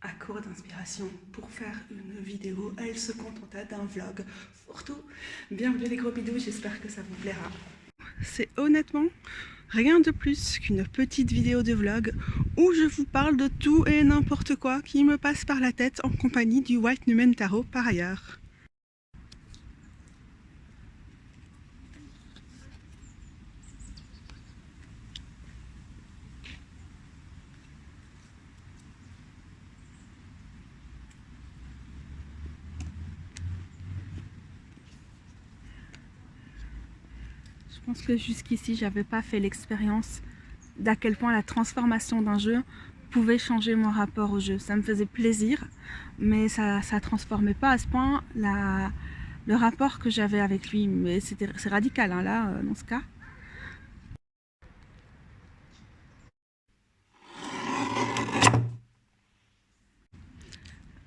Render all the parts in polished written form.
À court d'inspiration pour faire une vidéo, elle se contenta d'un vlog. Surtout, bienvenue les gros bidous, j'espère que ça vous plaira. C'est honnêtement rien de plus qu'une petite vidéo de vlog où je vous parle de tout et n'importe quoi qui me passe par la tête en compagnie du White Numen Tarot par ailleurs. Je pense que jusqu'ici, j'avais pas fait l'expérience d'à quel point la transformation d'un jeu pouvait changer mon rapport au jeu. Ça me faisait plaisir, mais ça transformait pas à ce point le rapport que j'avais avec lui. Mais c'est radical, hein, là, dans ce cas.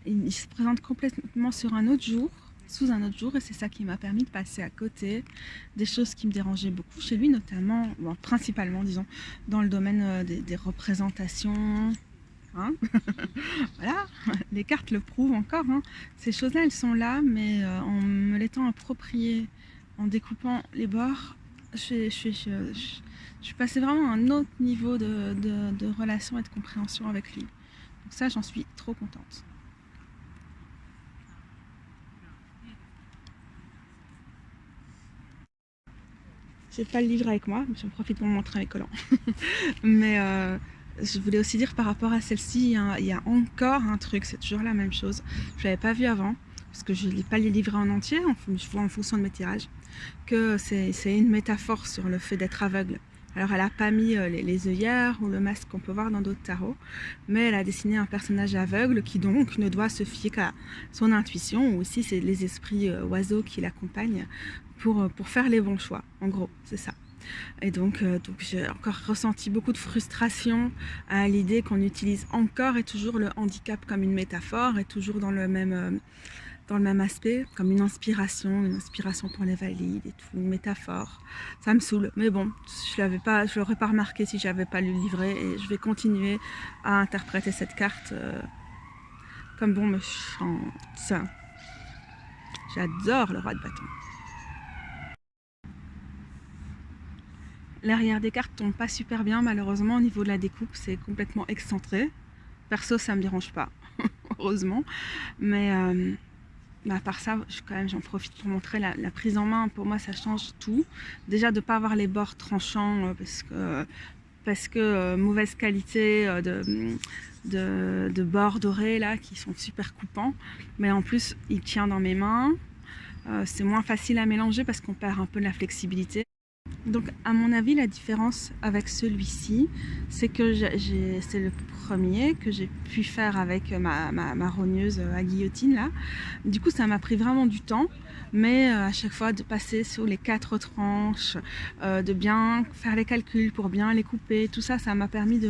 Il se présente complètement sur un autre jour, sous un autre jour, et c'est ça qui m'a permis de passer à côté des choses qui me dérangeaient beaucoup chez lui, notamment, bon, principalement, disons, dans le domaine des représentations. Hein. Voilà, les cartes le prouvent encore. Hein. Ces choses-là, elles sont là, mais en me l'étant appropriées, en découpant les bords, je suis passée vraiment à un autre niveau de relation et de compréhension avec lui. Donc ça, j'en suis trop contente. J'ai pas le livre avec moi, mais j'en profite pour montrer mes collants. Mais je voulais aussi dire par rapport à celle-ci, il y a encore un truc, c'est toujours la même chose. Je l'avais pas vu avant, parce que je ne lis pas les livres en entier, je vois en fonction de mes tirages, que c'est une métaphore sur le fait d'être aveugle. Alors elle n'a pas mis les œillères ou le masque qu'on peut voir dans d'autres tarots, mais elle a dessiné un personnage aveugle qui donc ne doit se fier qu'à son intuition, ou aussi c'est les esprits oiseaux qui l'accompagnent pour faire les bons choix, en gros, c'est ça. Et donc j'ai encore ressenti beaucoup de frustration à l'idée qu'on utilise encore et toujours le handicap comme une métaphore et toujours dans le même aspect, comme une inspiration pour les valides et tout, une métaphore. Ça me saoule, mais bon, je l'aurais pas remarqué si j'avais pas lu le livret et je vais continuer à interpréter cette carte comme bon me chante. J'adore le roi de bâton. L'arrière des cartes tombe pas super bien, malheureusement, au niveau de la découpe, c'est complètement excentré. Perso, ça me dérange pas, heureusement. Mais à part ça, j'en profite pour montrer la prise en main. Pour moi, ça change tout. Déjà, de ne pas avoir les bords tranchants, parce que mauvaise qualité de bords dorés, là, qui sont super coupants. Mais en plus, il tient dans mes mains. C'est moins facile à mélanger parce qu'on perd un peu de la flexibilité. Donc à mon avis, la différence avec celui-ci, c'est que c'est le premier que j'ai pu faire avec ma rogneuse à guillotine là. Du coup, ça m'a pris vraiment du temps, mais à chaque fois de passer sur les 4 tranches, de bien faire les calculs pour bien les couper, tout ça, ça m'a permis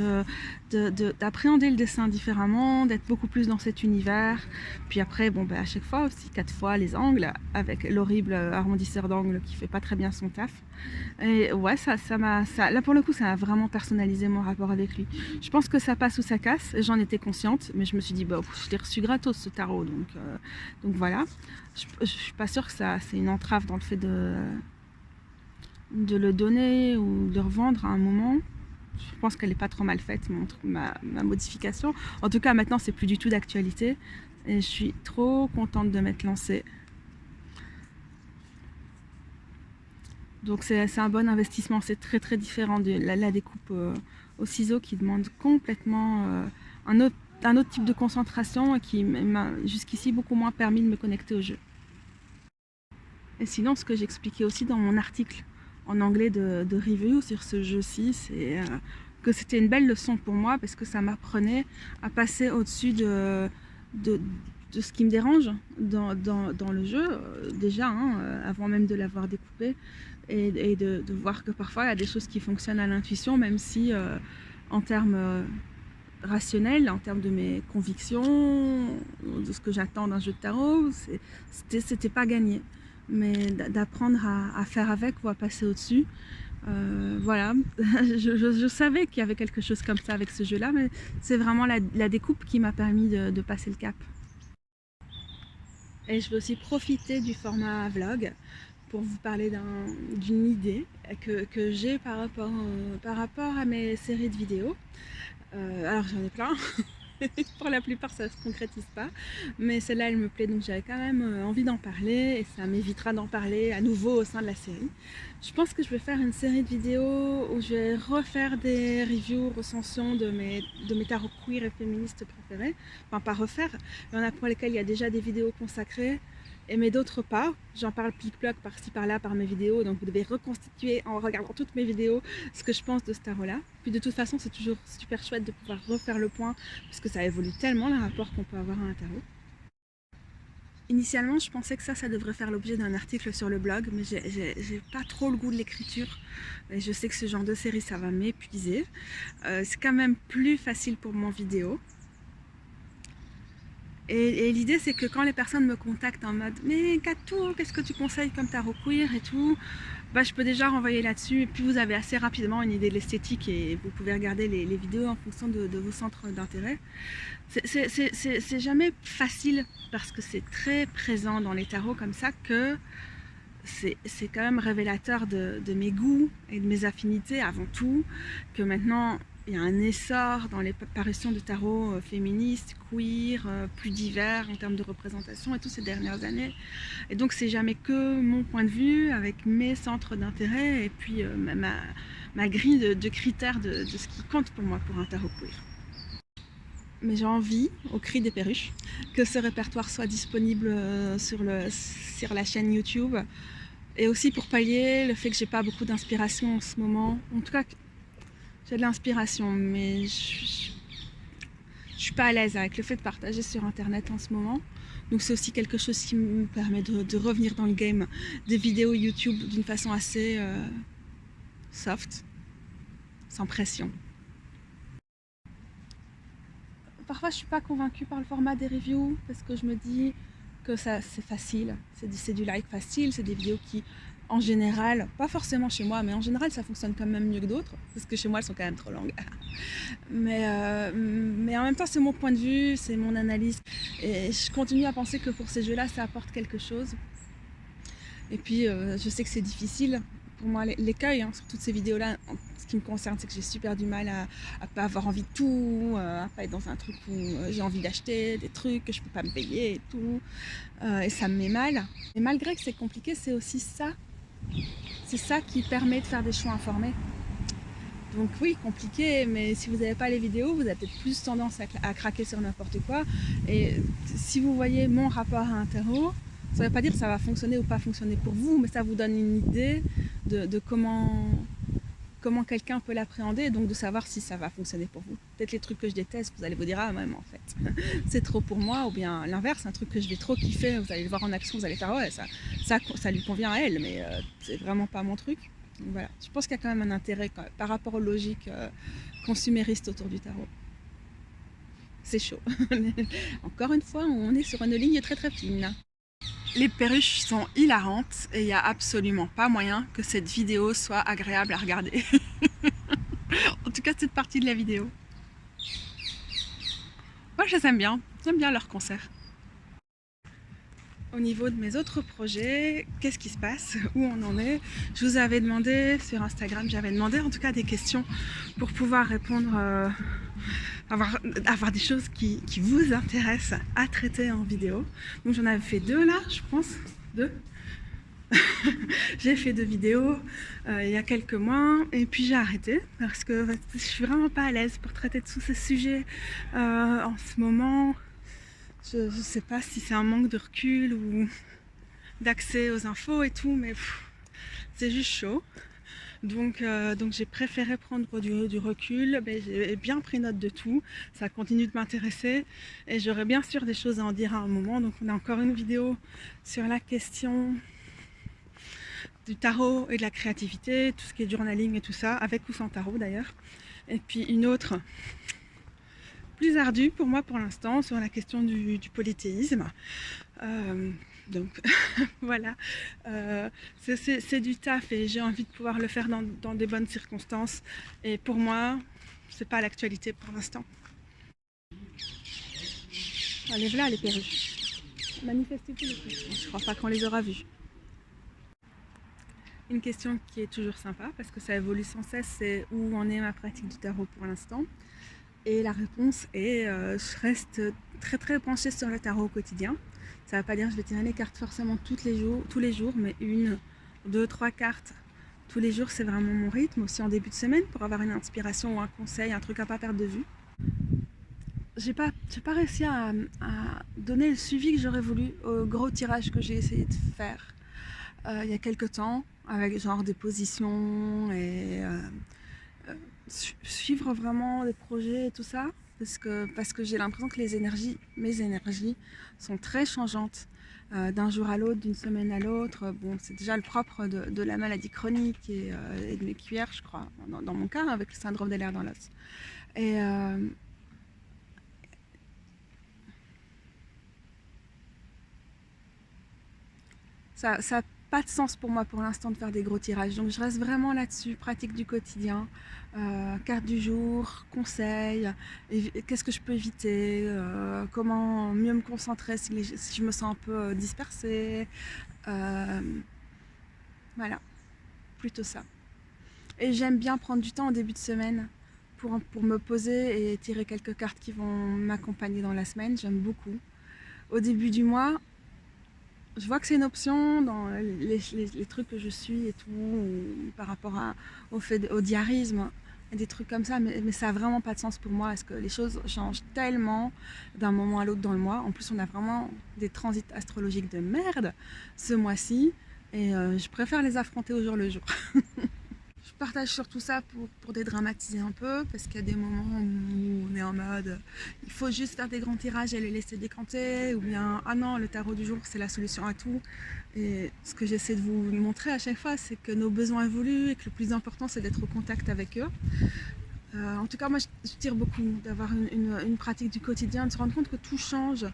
d'appréhender le dessin différemment, d'être beaucoup plus dans cet univers. Puis après, bon, à chaque fois aussi 4 fois les angles, avec l'horrible arrondisseur d'angle qui fait pas très bien son taf. Et ouais, là pour le coup, ça a vraiment personnalisé mon rapport avec lui. Je pense que ça passe ou ça casse, j'en étais consciente, mais je me suis dit, bah, je l'ai reçu gratos ce tarot, donc voilà. Je suis pas sûre que c'est une entrave dans le fait de le donner ou de le revendre à un moment. Je pense qu'elle n'est pas trop mal faite, ma modification. En tout cas, maintenant, c'est plus du tout d'actualité. Et je suis trop contente de m'être lancée. Donc c'est un bon investissement, c'est très très différent de la découpe au ciseau qui demande complètement un autre type de concentration et qui m'a jusqu'ici beaucoup moins permis de me connecter au jeu. Et sinon, ce que j'expliquais aussi dans mon article en anglais de review sur ce jeu-ci, c'est que c'était une belle leçon pour moi parce que ça m'apprenait à passer au-dessus de ce qui me dérange dans le jeu, déjà, hein, avant même de l'avoir découpé, et de voir que parfois il y a des choses qui fonctionnent à l'intuition, même si en termes rationnels, en termes de mes convictions, de ce que j'attends d'un jeu de tarot, c'était pas gagné. Mais d'apprendre à faire avec ou à passer au-dessus, Voilà, je savais qu'il y avait quelque chose comme ça avec ce jeu-là, mais c'est vraiment la découpe qui m'a permis de passer le cap. Et je vais aussi profiter du format vlog pour vous parler d'une idée que j'ai par rapport à mes séries de vidéos. Alors j'en ai plein. Pour la plupart ça se concrétise pas, mais celle-là elle me plaît, donc j'avais quand même envie d'en parler et ça m'évitera d'en parler à nouveau au sein de la série. Je pense que je vais faire une série de vidéos où je vais refaire des reviews, recensions de mes tarots queer et féministes préférés. Enfin pas refaire, il y en a pour lesquels il y a déjà des vidéos consacrées, mais d'autres pas. J'en parle plic-ploc par-ci par-là par mes vidéos, donc vous devez reconstituer en regardant toutes mes vidéos ce que je pense de ce tarot-là. Puis de toute façon c'est toujours super chouette de pouvoir refaire le point parce que ça évolue tellement le rapport qu'on peut avoir à un tarot. Initialement je pensais que ça devrait faire l'objet d'un article sur le blog, mais j'ai pas trop le goût de l'écriture et je sais que ce genre de série ça va m'épuiser. C'est quand même plus facile pour mon vidéo. Et l'idée c'est que quand les personnes me contactent en mode mais Katou, qu'est-ce que tu conseilles comme tarot queer et tout, bah, je peux déjà renvoyer là-dessus et puis vous avez assez rapidement une idée de l'esthétique et vous pouvez regarder les vidéos en fonction de vos centres d'intérêt. C'est jamais facile parce que c'est très présent dans les tarots comme ça que c'est quand même révélateur de mes goûts et de mes affinités avant tout, que maintenant il y a un essor dans les parutions de tarot féministes, queer, plus divers en termes de représentation et tout ces dernières années. Et donc c'est jamais que mon point de vue avec mes centres d'intérêt et puis ma grille de critères de ce qui compte pour moi pour un tarot queer. Mais j'ai envie, au cri des perruches, que ce répertoire soit disponible sur la chaîne YouTube. Et aussi pour pallier le fait que j'ai pas beaucoup d'inspiration en ce moment. En tout cas, j'ai de l'inspiration, mais je suis pas à l'aise avec le fait de partager sur internet en ce moment. Donc c'est aussi quelque chose qui me permet de revenir dans le game des vidéos YouTube d'une façon assez soft, sans pression. Parfois je suis pas convaincue par le format des reviews parce que je me dis que c'est facile, c'est du like facile, c'est des vidéos qui en général, pas forcément chez moi, mais en général ça fonctionne quand même mieux que d'autres parce que chez moi elles sont quand même trop longues. Mais en même temps c'est mon point de vue, c'est mon analyse et je continue à penser que pour ces jeux là ça apporte quelque chose. Et puis je sais que c'est difficile pour moi l'écueil sur toutes ces vidéos là. Ce qui me concerne, c'est que j'ai super du mal à pas avoir envie de tout, à pas être dans un truc où j'ai envie d'acheter des trucs que je peux pas me payer et tout, et ça me met mal. Et malgré que c'est compliqué, c'est aussi ça, c'est ça qui permet de faire des choix informés. Donc oui, compliqué, mais si vous n'avez pas les vidéos, vous avez peut-être plus tendance à craquer sur n'importe quoi. Et si vous voyez mon rapport à un tarot, ça ne veut pas dire que ça va fonctionner ou pas fonctionner pour vous, mais ça vous donne une idée de comment quelqu'un peut l'appréhender et donc de savoir si ça va fonctionner pour vous. Peut-être les trucs que je déteste, vous allez vous dire ah même en fait c'est trop pour moi, ou bien l'inverse, un truc que je vais trop kiffer, vous allez le voir en action, vous allez faire ouais ça lui convient à elle, mais c'est vraiment pas mon truc. Donc voilà, je pense qu'il y a quand même un intérêt par rapport aux logiques consuméristes autour du tarot. C'est chaud. Encore une fois, on est sur une ligne très très fine. Les perruches sont hilarantes et il n'y a absolument pas moyen que cette vidéo soit agréable à regarder. En tout cas, cette partie de la vidéo. Moi, je les aime bien. J'aime bien leur concert. Au niveau de mes autres projets, qu'est-ce qui se passe? Où on en est? Je vous avais demandé sur Instagram, j'avais demandé en tout cas des questions pour pouvoir répondre, avoir des choses qui vous intéressent à traiter en vidéo. Donc j'en avais fait 2 là, je pense. 2. J'ai fait 2 vidéos il y a quelques mois et puis j'ai arrêté parce que je suis vraiment pas à l'aise pour traiter de tous ces sujets en ce moment. Je sais pas si c'est un manque de recul ou d'accès aux infos et tout, mais c'est juste chaud. Donc j'ai préféré prendre du recul, mais j'ai bien pris note de tout, ça continue de m'intéresser et j'aurai bien sûr des choses à en dire à un moment. Donc on a encore une vidéo sur la question du tarot et de la créativité, tout ce qui est journaling et tout ça, avec ou sans tarot d'ailleurs. Et puis une autre plus ardu pour moi pour l'instant sur la question du polythéisme. Donc voilà, c'est du taf et j'ai envie de pouvoir le faire dans des bonnes circonstances. Et pour moi, c'est pas l'actualité pour l'instant. Allez, voilà les perruches. Manifestez tous les trucs. Je crois pas qu'on les aura vus. Une question qui est toujours sympa parce que ça évolue sans cesse, c'est où en est ma pratique du tarot pour l'instant. Et la réponse est je reste très très penchée sur le tarot au quotidien. Ça ne veut pas dire que je vais tirer les cartes forcément tous les jours, mais 1, 2, 3 cartes tous les jours, c'est vraiment mon rythme, aussi en début de semaine, pour avoir une inspiration ou un conseil, un truc à pas perdre de vue. J'ai pas réussi à donner le suivi que j'aurais voulu au gros tirage que j'ai essayé de faire il y a quelques temps, avec genre des positions et suivre vraiment des projets et tout ça, parce que j'ai l'impression que mes énergies sont très changeantes d'un jour à l'autre, d'une semaine à l'autre. Bon, c'est déjà le propre de la maladie chronique et de mes cuillères, je crois, dans mon cas, avec le syndrome des lèvres dans l'os. Et ça n'a pas de sens pour moi pour l'instant de faire des gros tirages. Donc je reste vraiment là-dessus, pratique du quotidien, carte du jour, conseils, qu'est-ce que je peux éviter, comment mieux me concentrer si je me sens un peu dispersée. Voilà, plutôt ça. Et j'aime bien prendre du temps en début de semaine pour me poser et tirer quelques cartes qui vont m'accompagner dans la semaine. J'aime beaucoup. Au début du mois, je vois que c'est une option dans les trucs que je suis et tout, par rapport au diarisme et des trucs comme ça, mais ça n'a vraiment pas de sens pour moi, parce que les choses changent tellement d'un moment à l'autre dans le mois. En plus, on a vraiment des transits astrologiques de merde ce mois-ci, et je préfère les affronter au jour le jour. Je partage surtout ça pour dédramatiser un peu, parce qu'il y a des moments où on est en mode il faut juste faire des grands tirages et les laisser décanter, ou bien ah non, le tarot du jour c'est la solution à tout. Et ce que j'essaie de vous montrer à chaque fois, c'est que nos besoins évoluent et que le plus important c'est d'être au contact avec eux. En tout cas, moi je tire beaucoup d'avoir une pratique du quotidien, de se rendre compte que tout change,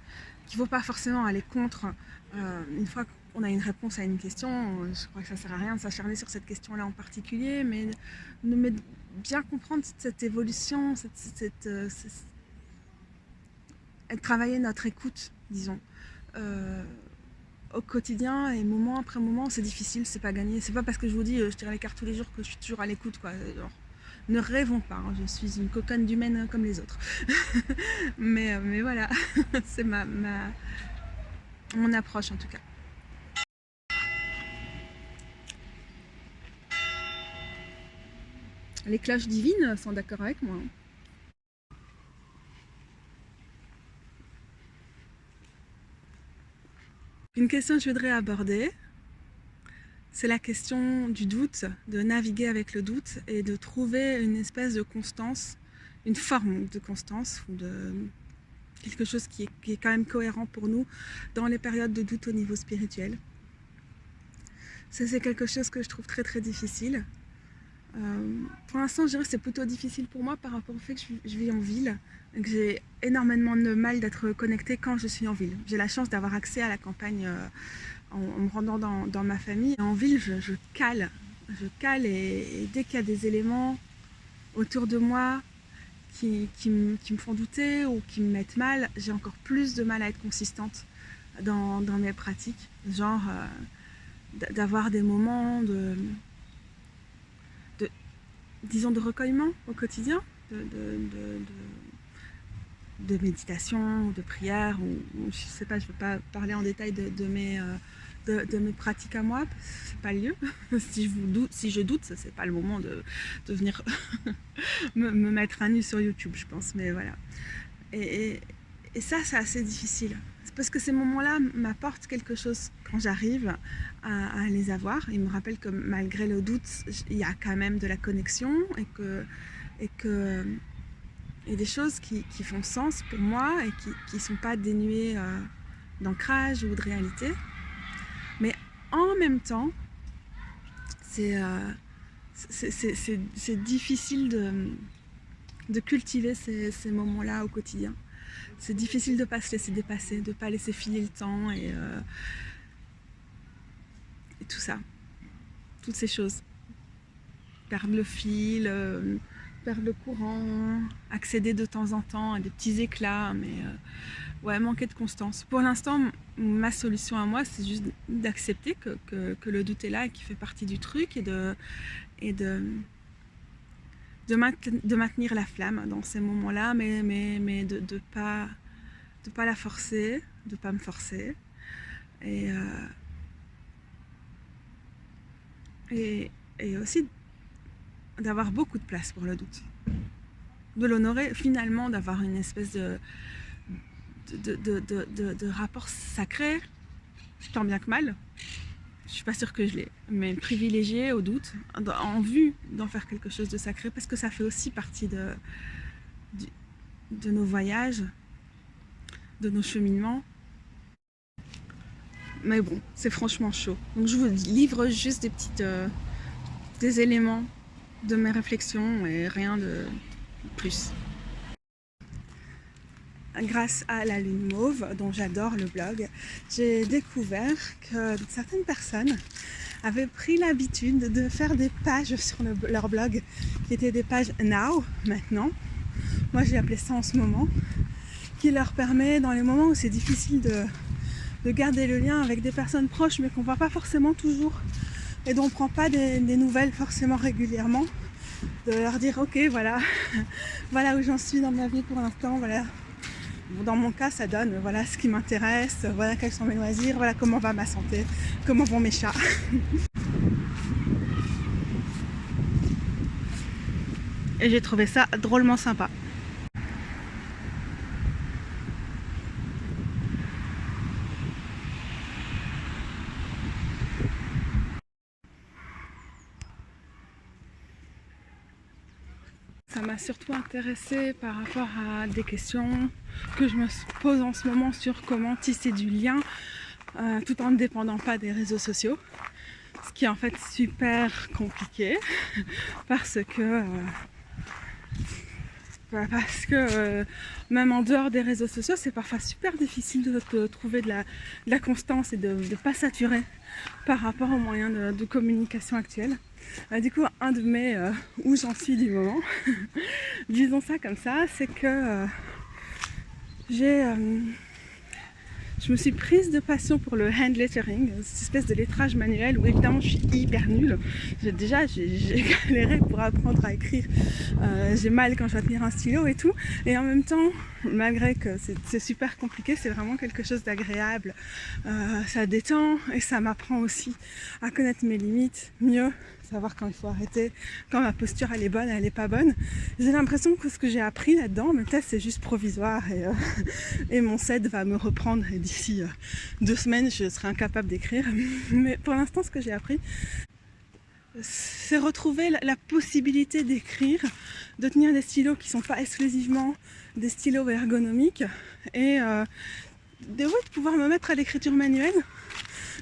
qu'il ne faut pas forcément aller contre. Une fois qu'on a une réponse à une question, je crois que ça ne sert à rien de s'acharner sur cette question-là en particulier, mais bien comprendre cette évolution, et travailler notre écoute, disons. Au quotidien et moment après moment, c'est difficile, c'est pas gagné. C'est pas parce que je vous dis je tire les cartes tous les jours que je suis toujours à l'écoute, quoi. Genre, ne rêvons pas, hein, je suis une coconne d'humaine comme les autres. mais voilà, c'est mon approche en tout cas. Les cloches divines sont d'accord avec moi. Une question que je voudrais aborder, c'est la question du doute, de naviguer avec le doute et de trouver une espèce de constance, une forme de constance ou de quelque chose qui est quand même cohérent pour nous dans les périodes de doute au niveau spirituel. Ça, c'est quelque chose que je trouve très très difficile. Pour l'instant, je dirais que c'est plutôt difficile pour moi par rapport au fait que je vis en ville, que j'ai énormément de mal d'être connectée quand je suis en ville. J'ai la chance d'avoir accès à la campagne en me rendant dans ma famille. En ville, je cale et dès qu'il y a des éléments autour de moi qui me font douter ou qui me mettent mal, j'ai encore plus de mal à être consistante dans mes pratiques. Genre d'avoir des moments disons de recueillement au quotidien, de méditation ou de prière, ou je sais pas, je ne veux pas parler en détail de mes pratiques à moi, c'est pas le lieu. si je doute, c'est pas le moment de venir me mettre à nu sur YouTube, je pense, mais voilà. Et ça, c'est assez difficile. C'est parce que ces moments-là m'apportent quelque chose quand j'arrive à les avoir. Ils me rappellent que malgré le doute, il y a quand même de la connexion et des choses qui font sens pour moi et qui ne sont pas dénuées d'ancrage ou de réalité. Mais en même temps, c'est difficile de cultiver ces moments-là au quotidien. C'est difficile de ne pas se laisser dépasser, de ne pas laisser filer le temps et tout ça, toutes ces choses. Perdre le fil, perdre le courant, accéder de temps en temps à des petits éclats, mais ouais, manquer de constance. Pour l'instant, ma solution à moi, c'est juste d'accepter que le doute est là et qu'il fait partie du truc et de maintenir la flamme dans ces moments-là, mais de pas la forcer, de pas me forcer. Et aussi d'avoir beaucoup de place pour le doute. De l'honorer, finalement, d'avoir une espèce de rapport sacré, tant bien que mal. Je suis pas sûre que je l'ai, mais privilégié au doute, en vue d'en faire quelque chose de sacré, parce que ça fait aussi partie de nos voyages, de nos cheminements. Mais bon, c'est franchement chaud. Donc je vous livre juste des éléments de mes réflexions et rien de plus. Grâce à la lune mauve, dont j'adore le blog, j'ai découvert que certaines personnes avaient pris l'habitude de faire des pages sur leur blog qui étaient des pages now, maintenant. Moi j'ai appelé ça en ce moment, qui leur permet, dans les moments où c'est difficile de garder le lien avec des personnes proches mais qu'on ne voit pas forcément toujours et dont on ne prend pas des nouvelles forcément régulièrement, de leur dire ok, voilà où j'en suis dans ma vie pour l'instant, voilà. Dans mon cas, ça donne voilà ce qui m'intéresse, voilà quels sont mes loisirs, voilà comment va ma santé, comment vont mes chats. Et j'ai trouvé ça drôlement sympa. Ça m'a surtout intéressée par rapport à des questions que je me pose en ce moment sur comment tisser du lien tout en ne dépendant pas des réseaux sociaux. Ce qui est en fait super compliqué parce que même en dehors des réseaux sociaux, c'est parfois super difficile de trouver de la constance et de ne pas saturer par rapport aux moyens de communication actuels. Du coup, un de mes où j'en suis du moment, disons ça comme ça, c'est que je me suis prise de passion pour le hand lettering, cette espèce de lettrage manuel où évidemment je suis hyper nulle. J'ai galéré pour apprendre à écrire, j'ai mal quand je dois tenir un stylo et tout, et en même temps, malgré que c'est super compliqué, c'est vraiment quelque chose d'agréable, ça détend et ça m'apprend aussi à connaître mes limites mieux, savoir quand il faut arrêter, quand ma posture elle est bonne, elle est pas bonne. J'ai l'impression que ce que j'ai appris là-dedans, mais peut-être c'est juste provisoire et mon set va me reprendre et d'ici 2 semaines je serai incapable d'écrire. Mais pour l'instant ce que j'ai appris, c'est retrouver la possibilité d'écrire, de tenir des stylos qui ne sont pas exclusivement des stylos ergonomiques et de pouvoir me mettre à l'écriture manuelle.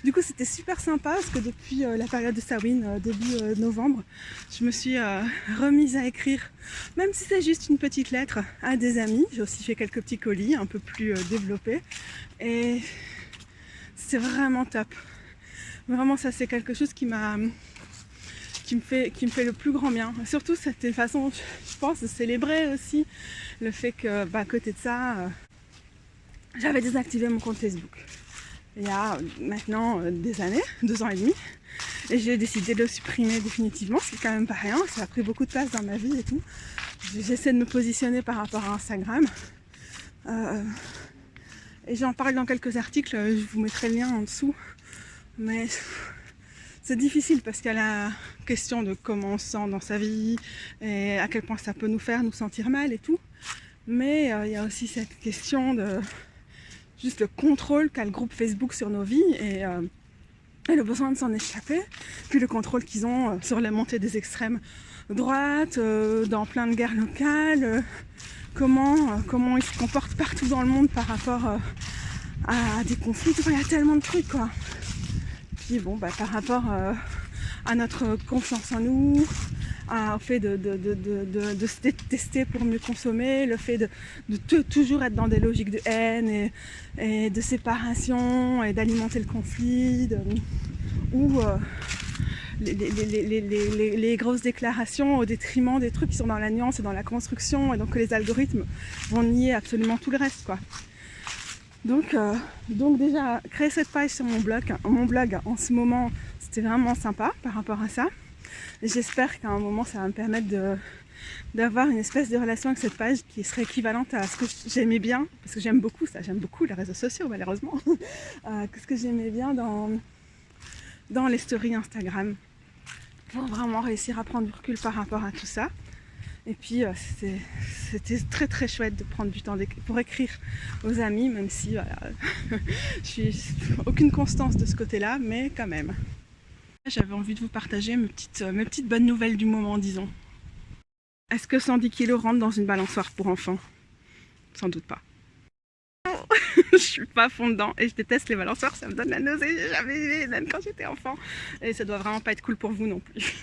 Du coup c'était super sympa parce que depuis la période de Samhain, début novembre, je me suis remise à écrire, même si c'est juste une petite lettre à des amis. J'ai aussi fait quelques petits colis un peu plus développés et c'est vraiment top. Vraiment ça c'est quelque chose qui me fait le plus grand bien. Surtout c'était une façon, je pense, de célébrer aussi le fait que à côté de ça, j'avais désactivé mon compte Facebook. Il y a maintenant des années, 2 ans et demi, et j'ai décidé de le supprimer définitivement, ce qui est quand même pas rien, ça a pris beaucoup de place dans ma vie et tout. J'essaie de me positionner par rapport à Instagram, et j'en parle dans quelques articles, je vous mettrai le lien en dessous, mais c'est difficile parce qu'il y a la question de comment on se sent dans sa vie, et à quel point ça peut nous faire nous sentir mal et tout, mais il y a aussi cette question de juste le contrôle qu'a le groupe Facebook sur nos vies et le besoin de s'en échapper, puis le contrôle qu'ils ont sur la montée des extrêmes droites, dans plein de guerres locales, comment ils se comportent partout dans le monde par rapport à des conflits. Enfin, il y a tellement de trucs quoi. Puis bon, par rapport à notre confiance en nous, au fait de se détester pour mieux consommer, le fait de toujours être dans des logiques de haine et de séparation et d'alimenter le conflit, ou les grosses déclarations au détriment des trucs qui sont dans la nuance et dans la construction, et donc que les algorithmes vont nier absolument tout le reste, quoi. Donc déjà, créer cette page sur mon blog en ce moment, c'était vraiment sympa par rapport à ça. Et j'espère qu'à un moment, ça va me permettre d'avoir une espèce de relation avec cette page qui serait équivalente à ce que j'aimais bien, parce que j'aime beaucoup ça, j'aime beaucoup les réseaux sociaux malheureusement, ce que j'aimais bien dans les stories Instagram, pour vraiment réussir à prendre du recul par rapport à tout ça. Et puis c'était très très chouette de prendre du temps pour écrire aux amis, même si je suis aucune constance de ce côté-là, mais quand même. J'avais envie de vous partager mes petites bonnes nouvelles du moment, disons. Est-ce que 110 kilos rentrent dans une balançoire pour enfants? Sans doute pas. Je suis pas à fond dedans et je déteste les balançoires, ça me donne la nausée, j'ai jamais aimé, même quand j'étais enfant. Et ça doit vraiment pas être cool pour vous non plus.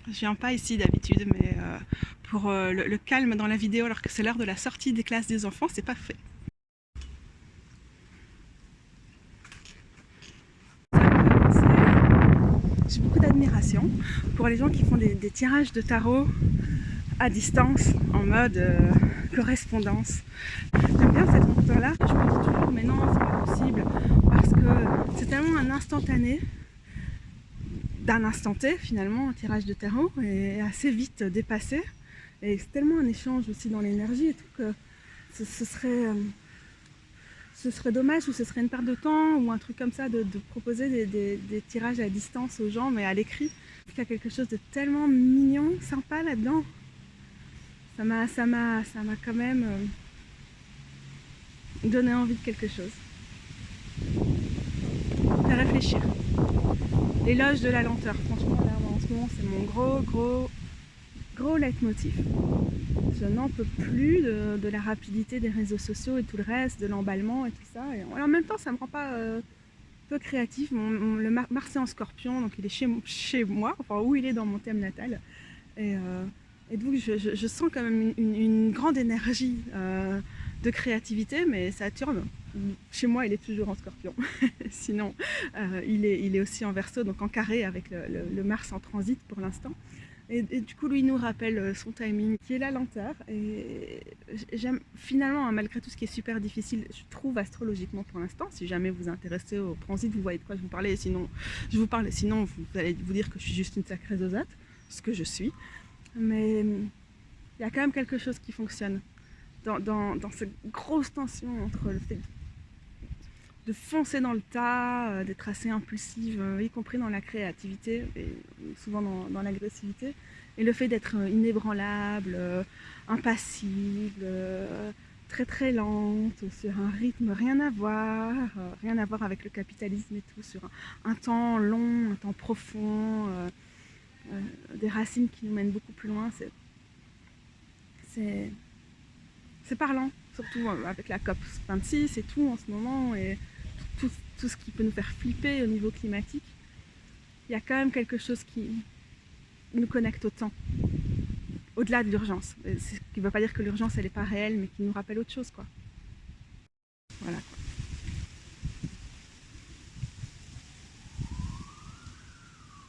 Je viens pas ici d'habitude, mais pour le calme dans la vidéo alors que c'est l'heure de la sortie des classes des enfants, c'est pas fait. J'ai beaucoup d'admiration pour les gens qui font des tirages de tarot à distance, en mode correspondance. J'aime bien cette monture-là. Je me dis toujours, mais non, c'est pas possible, parce que c'est tellement un instantané, d'un instant T finalement, un tirage de tarot est assez vite dépassé. Et c'est tellement un échange aussi dans l'énergie et tout que ce serait dommage, ou ce serait une perte de temps ou un truc comme ça de proposer des tirages à distance aux gens, mais à l'écrit. Il y a quelque chose de tellement mignon, sympa là-dedans. Ça m'a quand même donné envie de quelque chose. À réfléchir. L'éloge de la lenteur, franchement là en ce moment c'est mon gros leitmotiv. Je n'en peux plus de la rapidité des réseaux sociaux et tout le reste, de l'emballement et tout ça. Et en même temps, ça me rend pas peu créative. Le Mars est en Scorpion, donc il est chez moi, enfin où il est dans mon thème natal. Et donc je sens quand même une grande énergie de créativité, mais ça tourne. Chez moi, il est toujours en Scorpion. Sinon, il est aussi en Verseau, donc en carré avec le Mars en transit pour l'instant. Et du coup, lui, il nous rappelle son timing, qui est la lenteur. Et j'aime finalement, malgré tout ce qui est super difficile, je trouve astrologiquement pour l'instant. Si jamais vous vous intéressez au transit, vous voyez de quoi je vous parlais. Et sinon, je vous parle. Sinon, vous allez vous dire que je suis juste une sacrée zozate, ce que je suis. Mais il y a quand même quelque chose qui fonctionne dans cette grosse tension entre le fait de foncer dans le tas, d'être assez impulsive, y compris dans la créativité, et souvent dans l'agressivité, et le fait d'être inébranlable, impassible, très très lente, sur un rythme rien à voir avec le capitalisme et tout, sur un temps long, un temps profond, des racines qui nous mènent beaucoup plus loin. C'est parlant, surtout avec la COP26 et tout en ce moment, et tout ce qui peut nous faire flipper au niveau climatique. Il y a quand même quelque chose qui nous connecte au temps, au-delà de l'urgence. Ce qui ne veut pas dire que l'urgence elle n'est pas réelle, mais qui nous rappelle autre chose, quoi. Voilà.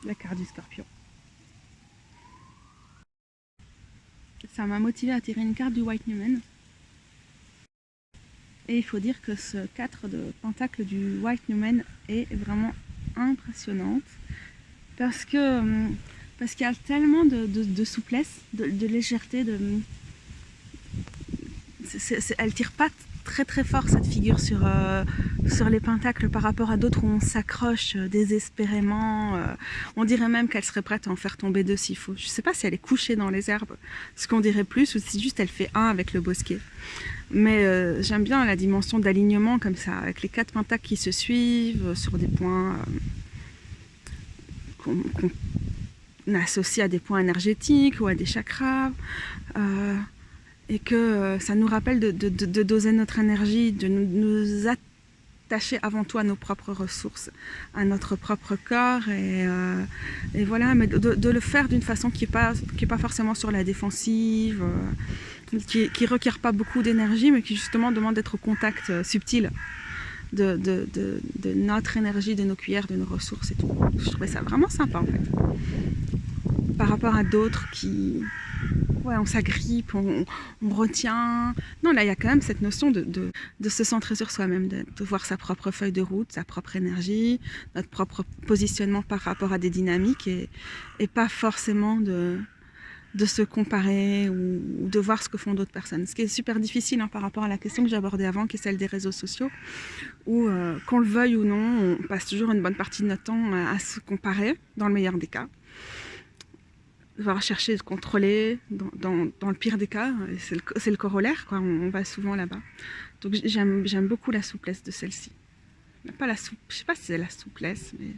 La carte du Scorpion. Ça m'a motivé à tirer une carte du White Newman. Et il faut dire que ce 4 de pentacle du White Newman est vraiment impressionnante, parce qu'il y a tellement de souplesse, de légèreté, elle tire pas très très fort cette figure sur les pentacles par rapport à d'autres où on s'accroche désespérément. On dirait même qu'elle serait prête à en faire tomber deux s'il faut. Je sais pas si elle est couchée dans les herbes, ce qu'on dirait plus, ou si juste elle fait un avec le bosquet. Mais j'aime bien la dimension d'alignement comme ça, avec les 4 pentacles qui se suivent sur des points qu'on associe à des points énergétiques ou à des chakras, et que ça nous rappelle de doser notre énergie, de nous attacher avant tout à nos propres ressources, à notre propre corps et voilà, mais de le faire d'une façon qui est pas forcément sur la défensive, qui requiert pas beaucoup d'énergie, mais qui justement demande d'être au contact subtil de notre énergie, de nos cuillères, de nos ressources et tout. Je trouvais ça vraiment sympa en fait. Par rapport à d'autres qui... Ouais, on s'agrippe, on retient. Non, là, il y a quand même cette notion de se centrer sur soi-même, de voir sa propre feuille de route, sa propre énergie, notre propre positionnement par rapport à des dynamiques et pas forcément de se comparer ou de voir ce que font d'autres personnes. Ce qui est super difficile par rapport à la question que j'abordais avant, qui est celle des réseaux sociaux, où qu'on le veuille ou non, on passe toujours une bonne partie de notre temps à se comparer, dans le meilleur des cas. Devoir chercher de contrôler dans le pire des cas, c'est le corollaire, quoi. On va souvent là-bas. Donc j'aime beaucoup la souplesse de celle-ci. Pas la je sais pas si c'est la souplesse, mais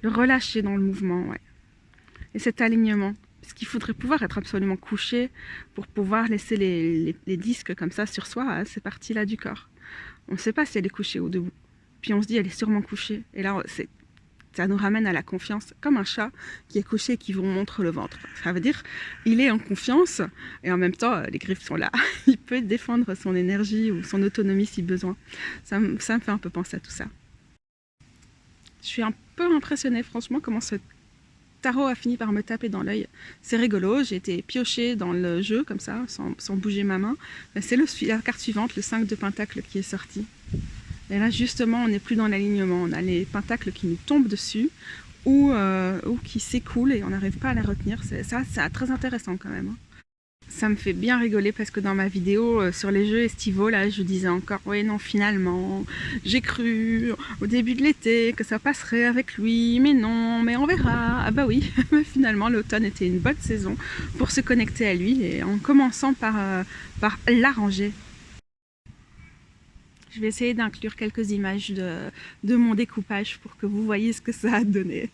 le relâcher dans le mouvement, ouais. Et cet alignement. Parce qu'il faudrait pouvoir être absolument couché pour pouvoir laisser les disques comme ça sur soi, à ces parties-là du corps. On ne sait pas si elle est couchée ou debout. Puis on se dit, elle est sûrement couchée. Et là, ça nous ramène à la confiance, comme un chat qui est couché et qui vous montre le ventre. Ça veut dire il est en confiance et en même temps, les griffes sont là. Il peut défendre son énergie ou son autonomie si besoin. Ça me fait un peu penser à tout ça. Je suis un peu impressionnée, franchement, comment ce tarot a fini par me taper dans l'œil. C'est rigolo, j'ai été piochée dans le jeu comme ça, sans bouger ma main. C'est la carte suivante, le 5 de Pentacle qui est sorti. Et là, justement, on n'est plus dans l'alignement. On a les pentacles qui nous tombent dessus ou qui s'écoulent et on n'arrive pas à les retenir. C'est très intéressant quand même. Ça me fait bien rigoler parce que dans ma vidéo sur les jeux estivaux, là, je disais encore, oui, non, finalement, j'ai cru au début de l'été que ça passerait avec lui, mais non, mais on verra. Ah bah oui, finalement, l'automne était une bonne saison pour se connecter à lui et en commençant par l'arranger. Je vais essayer d'inclure quelques images de mon découpage pour que vous voyez ce que ça a donné.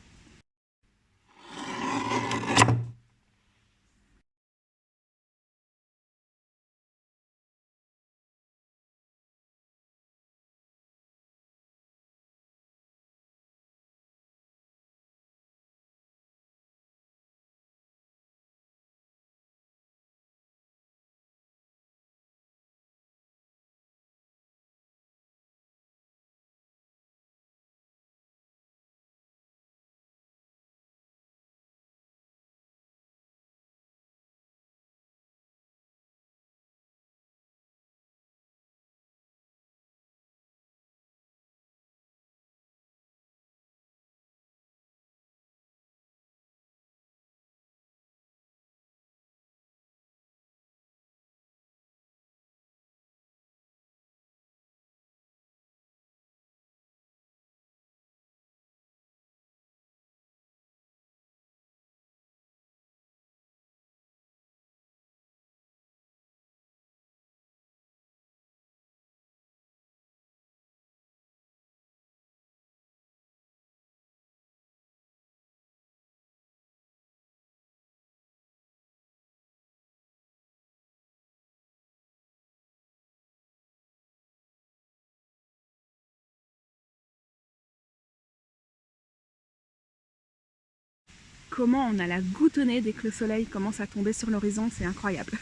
Comment on a la goutte au nez dès que le soleil commence à tomber sur l'horizon, c'est incroyable.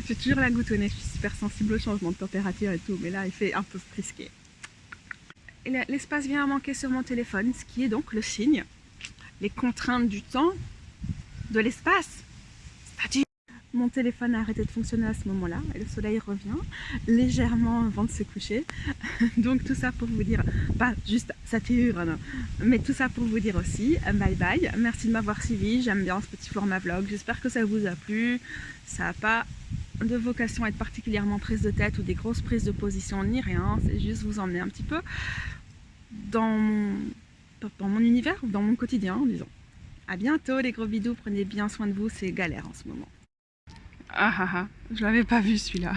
J'ai toujours la goutte au nez, je suis super sensible au changement de température et tout, mais là il fait un peu frisqué. L'espace vient à manquer sur mon téléphone, ce qui est donc le signe, les contraintes du temps, de l'espace. C'est-à-dire, mon téléphone a arrêté de fonctionner à ce moment-là et le soleil revient légèrement avant de se coucher. Donc tout ça pour vous dire, pas juste Saturne, mais tout ça pour vous dire aussi bye bye. Merci de m'avoir suivi, j'aime bien ce petit format vlog. J'espère que ça vous a plu. Ça n'a pas de vocation à être particulièrement prise de tête ou des grosses prises de position ni rien. C'est juste vous emmener un petit peu dans mon univers ou dans mon quotidien, disons. À bientôt les gros bidous, prenez bien soin de vous, c'est galère en ce moment. Ah ah ah, je l'avais pas vu celui-là.